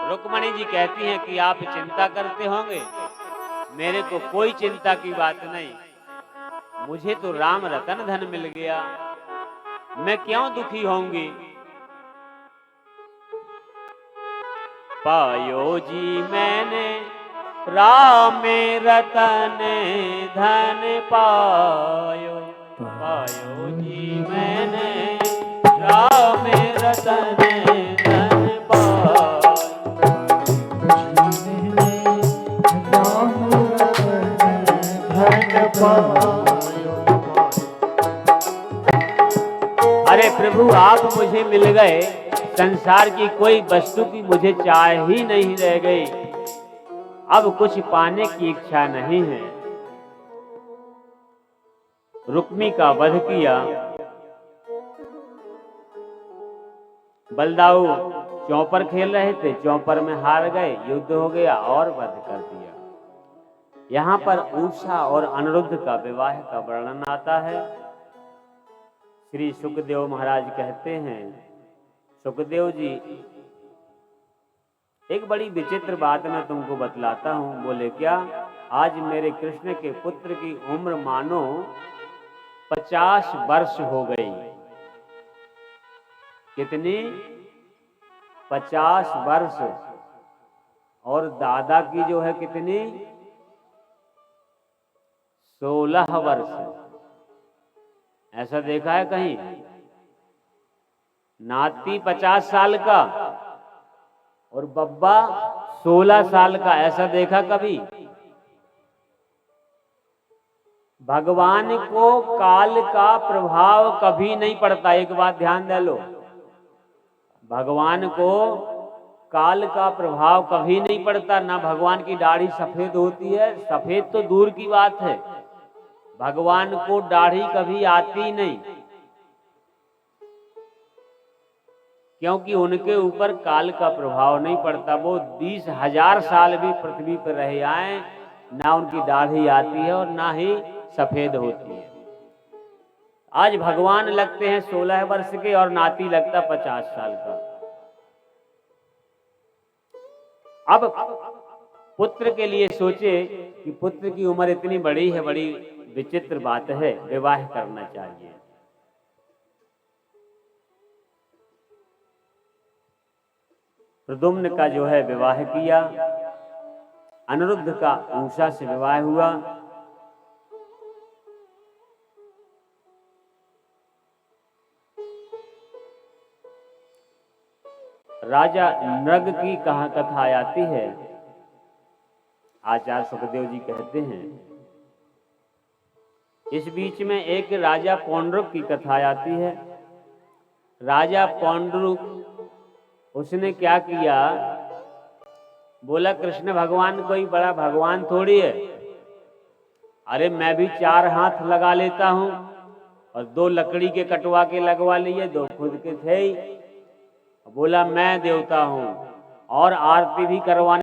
रुक्मणी जी कहती हैं कि आप चिंता करते होंगे, मेरे को कोई चिंता की बात नहीं। मुझे तो राम रतन धन मिल गया, मैं क्यों दुखी होंगी। पायो जी मैंने राम रतन धन पायो, पायो जी मैंने राम रतन धन पायो। अरे प्रभु आप मुझे मिल गए, संसार की कोई वस्तु की मुझे चाह ही नहीं रह गई, अब कुछ पाने की इच्छा नहीं है। रुक्मी का वध किया, बलदाऊ चौपर खेल रहे थे, चौपर में हार गए, युद्ध हो गया और वध कर दिया। यहां पर उषा और अनिरुद्ध का विवाह का वर्णन आता है। श्री सुखदेव महाराज कहते हैं, सुखदेव जी एक बड़ी विचित्र बात मैं तुमको बतलाता हूं। बोले क्या? आज मेरे कृष्ण के पुत्र की उम्र मानो 50 वर्ष हो गई। कितनी? 50 वर्ष। और दादा की जो है कितनी? 16 वर्ष। ऐसा देखा है कहीं? नाती 50 साल का और बब्बा 16 साल का, ऐसा देखा कभी? भगवान को काल का प्रभाव कभी नहीं पड़ता, एक बात ध्यान दे लो। भगवान को काल का प्रभाव कभी नहीं पड़ता। ना भगवान की दाढ़ी सफेद होती है, सफेद तो दूर की बात है, भगवान को दाढ़ी कभी आती नहीं, क्योंकि उनके ऊपर काल का प्रभाव नहीं पड़ता। वो 20,000 साल भी पृथ्वी पर रहे आए, ना उनकी दाढ़ी आती है और ना ही सफेद होती है। आज भगवान लगते हैं 16 वर्ष के और नाती लगता 50 साल का। अब पुत्र के लिए सोचे कि पुत्र की उम्र इतनी बड़ी है, बड़ी विचित्र बात है, विवाह करना चाहिए। प्रद्युम्न का जो है विवाह किया, अनिरुद्ध का उषा से विवाह हुआ। राजा नृग की कथा आती है। आचार्य सुखदेव जी कहते हैं, इस बीच में एक राजा पौंड्रुक की कथा आती है। राजा पौंड्रुक, उसने क्या किया? बोला कृष्ण भगवान कोई बड़ा भगवान थोड़ी है, अरे मैं भी 4 हाथ लगा लेता हूं, और 2 लकड़ी के कटवा के लगवा लिए, 2 खुद के थे ही। बोला मैं देवता हूं और आरती भी करवाने